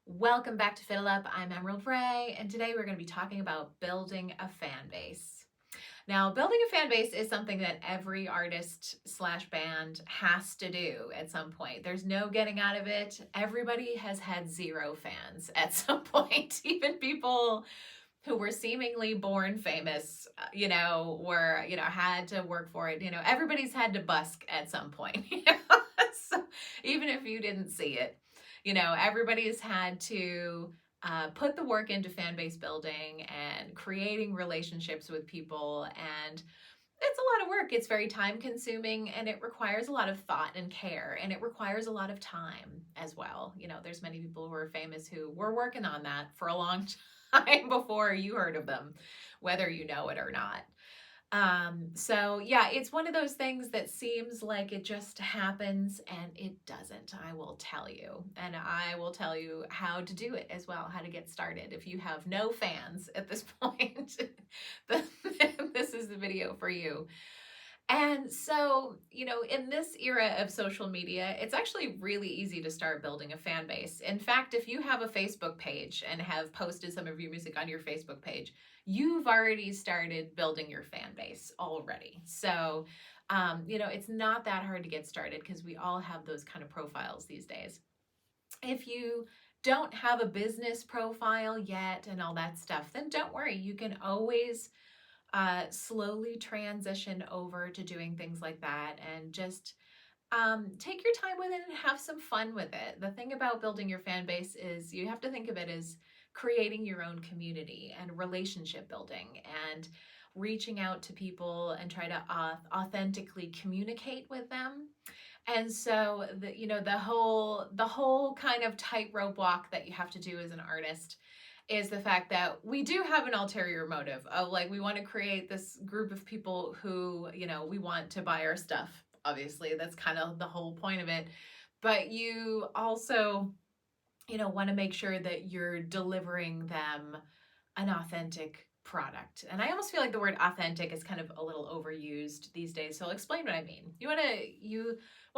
Welcome back to FiddleUP. I'm Emerald Ray, and today we're going to be talking about building a fan base. Now, building a fan base is something that every artist slash band has to do at some point. There's no getting out of it. Everybody has had zero fans at some point. Even people who were seemingly born famous, had to work for it. Everybody's had to busk at some point. So even if you didn't see it, everybody's had to put the work into fan base building and creating relationships with people. And it's a lot of work. It's very time consuming, and it requires a lot of thought and care, and it requires a lot of time as well. There's many people who are famous who were working on that for a long time before you heard of them, whether you know it or not. So yeah, it's one of those things that seems like it just happens, and it doesn't. I will tell you, and I will tell you how to do it as well, how to get started. If you have no fans at this point, then this is the video for you. And so, in this era of social media, it's actually really easy to start building a fan base. In fact, if you have a Facebook page and have posted some of your music on your Facebook page, you've already started building your fan base already. So, it's not that hard to get started because we all have those kind of profiles these days. If you don't have a business profile yet and all that stuff, then don't worry. You can always slowly transition over to doing things like that, and just take your time with it and have some fun with it. The thing about building your fan base is you have to think of it as creating your own community and relationship building and reaching out to people and try to authentically communicate with them. And so the whole kind of tightrope walk that you have to do as an artist is the fact that we do have an ulterior motive of, like, we want to create this group of people who, we want to buy our stuff. Obviously, that's kind of the whole point of it. But you also, want to make sure that you're delivering them an authentic product. And I almost feel like the word authentic is kind of a little overused these days. So I'll explain what I mean. You want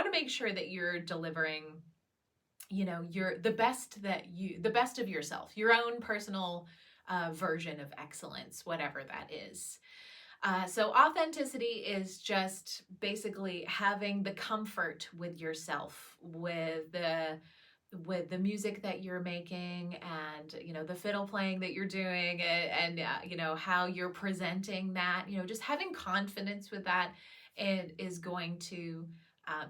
to make sure that you're delivering you're the best of yourself, your own personal version of excellence, whatever that is. So authenticity is just basically having the comfort with yourself, with the music that you're making, and the fiddle playing that you're doing, and how you're presenting that. Just having confidence with that, it is going to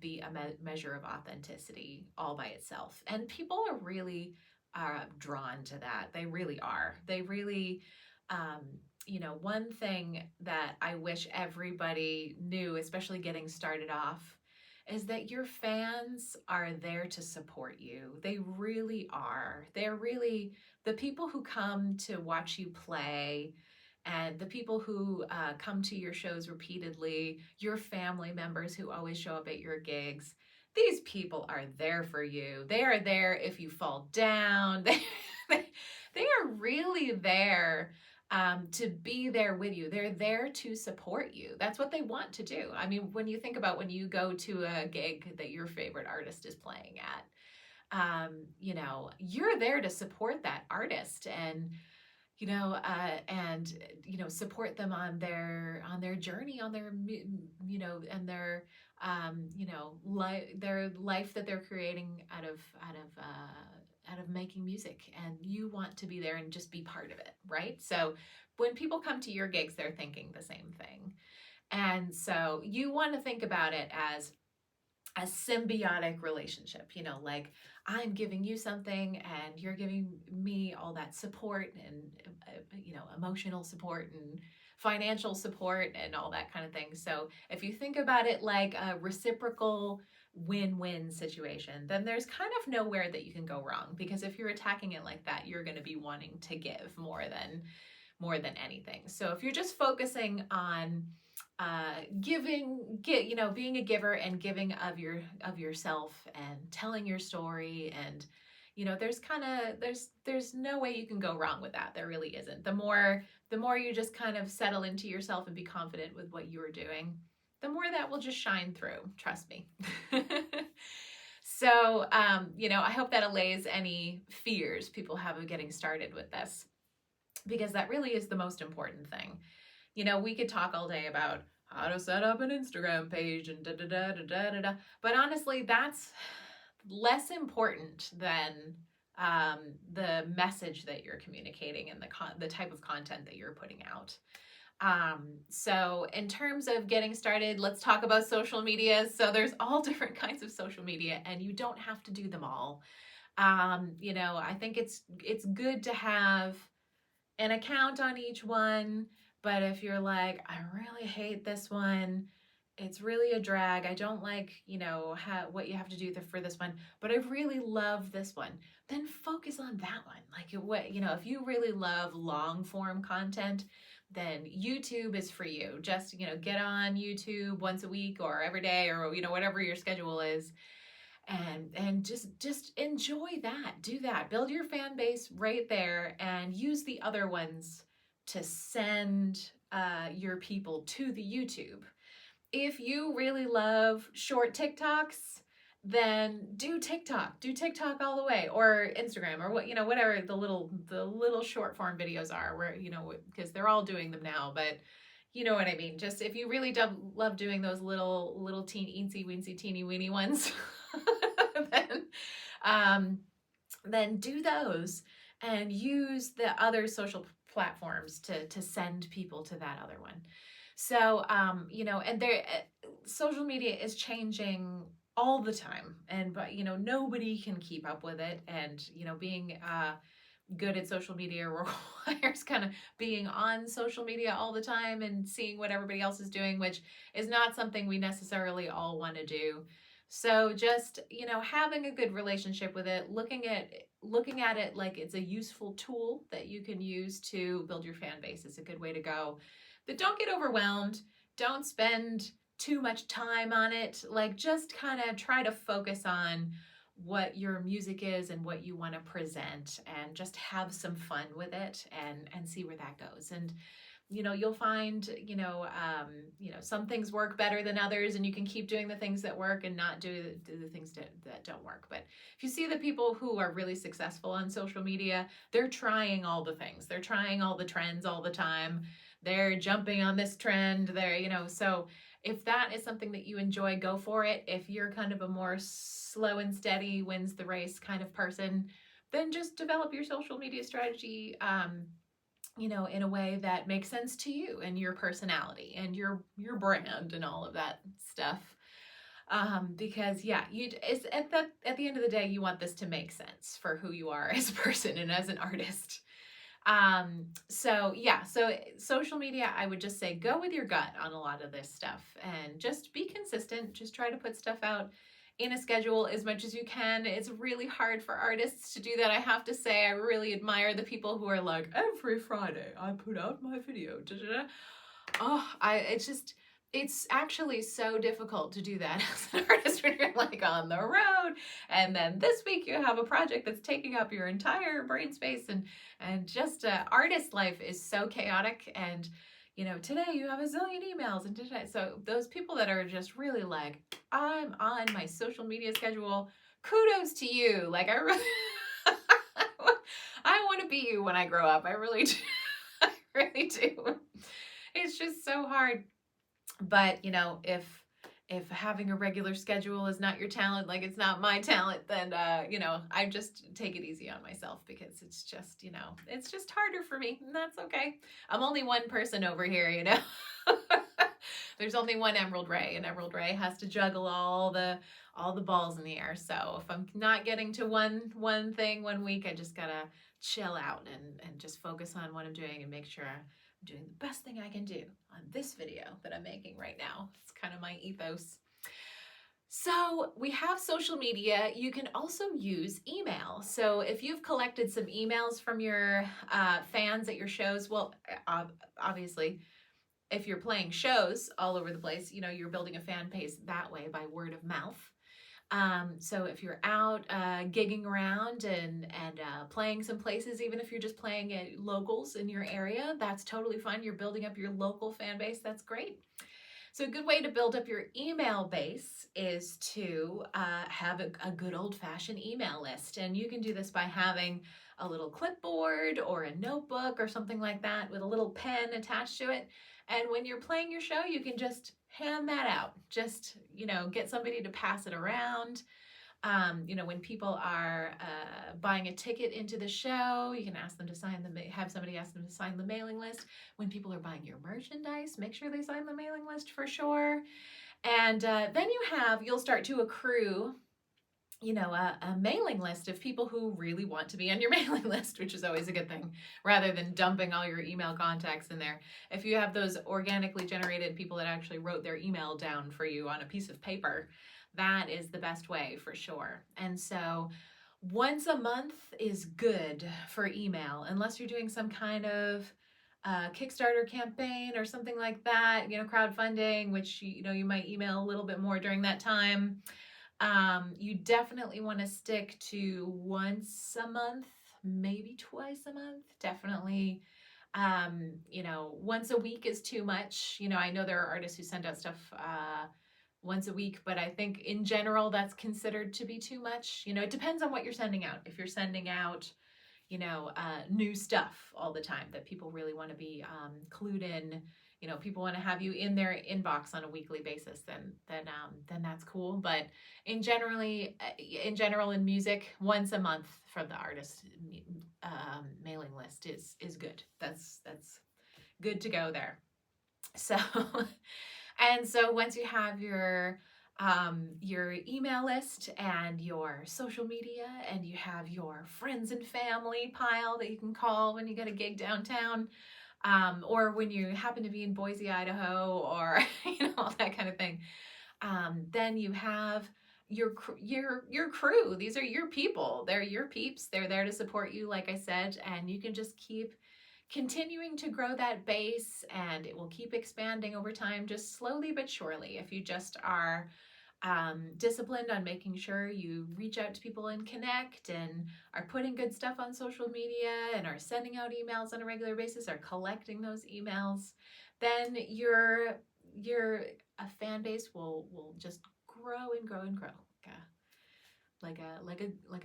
be a measure of authenticity all by itself. And people are really drawn to that. They really are. They really, one thing that I wish everybody knew, especially getting started off, is that your fans are there to support you. They really are. They're really the people who come to watch you play, and the people who come to your shows repeatedly, your family members who always show up at your gigs. These people are there for you. They are there if you fall down. They are really there to be there with you. They're there to support you. That's what they want to do. I mean, when you think about when you go to a gig that your favorite artist is playing at, you're there to support that artist, and support them on their journey, on their and their life that they're creating out of making music. And you want to be there and just be part of it, right? So when people come to your gigs, they're thinking the same thing. And so you want to think about it as a symbiotic relationship, like I'm giving you something and you're giving me all that support, and emotional support and financial support and all that kind of thing. So if you think about it like a reciprocal win-win situation, then there's kind of nowhere that you can go wrong, because if you're attacking it like that, you're going to be wanting to give more than anything. So if you're just focusing on being a giver and giving of yourself and telling your story, and there's no way you can go wrong with that. There really isn't. The more you just kind of settle into yourself and be confident with what you're doing, the more that will just shine through. Trust me. So, I hope that allays any fears people have of getting started with this, because that really is the most important thing. We could talk all day about how to set up an Instagram page and da da da da da da da, but honestly, that's less important than the message that you're communicating and the type of content that you're putting out. So in terms of getting started, let's talk about social media. So there's all different kinds of social media, and you don't have to do them all. I think it's good to have an account on each one, but if you're like, I really hate this one, it's really a drag, I don't like, what you have to do for this one, but I really love this one, then focus on that one. Like, if you really love long form content, then YouTube is for you. Just, get on YouTube once a week or every day, or, whatever your schedule is, and just enjoy that. Do that. Build your fan base right there, and use the other ones to send your people to the YouTube. If you really love short TikToks, then do TikTok all the way, or Instagram, or whatever the little short form videos are, where, because they're all doing them now, but you know what I mean. Just if you really love doing those little teensy weensy teeny weeny ones, then do those, and use the other social platforms to send people to that other one. So, and social media is changing all the time, but nobody can keep up with it, and being good at social media requires kind of being on social media all the time and seeing what everybody else is doing, which is not something we necessarily all want to do. So just, having a good relationship with it, looking at it like it's a useful tool that you can use to build your fan base is a good way to go. But don't get overwhelmed. Don't spend too much time on it. Like, just kind of try to focus on what your music is and what you want to present, and just have some fun with it, and see where that goes. And you'll find, some things work better than others, and you can keep doing the things that work and not do the things that don't work. But if you see the people who are really successful on social media, they're trying all the things. They're trying all the trends all the time. They're jumping on this trend. So if that is something that you enjoy, go for it. If you're kind of a more slow and steady, wins the race kind of person, then just develop your social media strategy, in a way that makes sense to you and your personality and your brand and all of that stuff. Because it's at the end of the day, you want this to make sense for who you are as a person and as an artist. So social media, I would just say go with your gut on a lot of this stuff, and just be consistent. Just try to put stuff out in a schedule as much as you can. It's really hard for artists to do that. I have to say, I really admire the people who are like, every Friday I put out my video. It's actually so difficult to do that as an artist when you're like on the road, and then this week you have a project that's taking up your entire brain space, and just artist life is so chaotic, and today you have a zillion emails, and today, so those people that are just really like, I'm on my social media schedule, kudos to you. Like, I really I want to be you when I grow up. I really do. I really do. It's just so hard. But if having a regular schedule is not your talent, like it's not my talent, then I just take it easy on myself, because it's just it's just harder for me, and that's okay. I'm only one person over here. There's only one Emerald Ray, and Emerald Ray has to juggle all the balls in the air. So if I'm not getting to one thing one week, I just gotta chill out and just focus on what I'm doing, and make sure I'm doing the best thing I can do on this video that I'm making right now. It's kind of my ethos. So we have social media. You can also use email. So if you've collected some emails from your fans at your shows, well, obviously, if you're playing shows all over the place, you're building a fan base that way, by word of mouth. So if you're out gigging around and playing some places, even if you're just playing at locals in your area, that's totally fine. You're building up your local fan base. That's great. So a good way to build up your email base is to have a good old-fashioned email list. And you can do this by having a little clipboard or a notebook or something like that with a little pen attached to it. And when you're playing your show, you can just hand that out. Just, get somebody to pass it around. When people are buying a ticket into the show, you can ask them to have somebody ask them to sign the mailing list. When people are buying your merchandise, make sure they sign the mailing list for sure. And then you'll start to accrue, a mailing list of people who really want to be on your mailing list, which is always a good thing, rather than dumping all your email contacts in there. If you have those organically generated people that actually wrote their email down for you on a piece of paper, that is the best way for sure. And so once a month is good for email, unless you're doing some kind of Kickstarter campaign or something like that, crowdfunding, which, you might email a little bit more during that time. You definitely want to stick to once a month, maybe twice a month. Definitely, once a week is too much. I know there are artists who send out stuff once a week, but I think in general that's considered to be too much. It depends on what you're sending out. If you're sending out, new stuff all the time that people really want to be clued in, people want to have you in their inbox on a weekly basis, then that's cool. But in general in music, once a month from the artist mailing list is good. That's good to go there. So and so once you have your email list and your social media, and you have your friends and family pile that you can call when you get a gig downtown, or when you happen to be in Boise, Idaho, or all that kind of thing, then you have your crew. These are your people. They're your peeps. They're there to support you, like I said, and you can just keep continuing to grow that base, and it will keep expanding over time, just slowly but surely, if you just are disciplined on making sure you reach out to people and connect, and are putting good stuff on social media, and are sending out emails on a regular basis, or collecting those emails. Then your fan base will just grow and grow and grow, like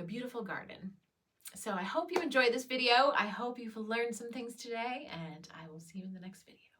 a beautiful garden. So I hope you enjoyed this video. I hope you've learned some things today, and I will see you in the next video.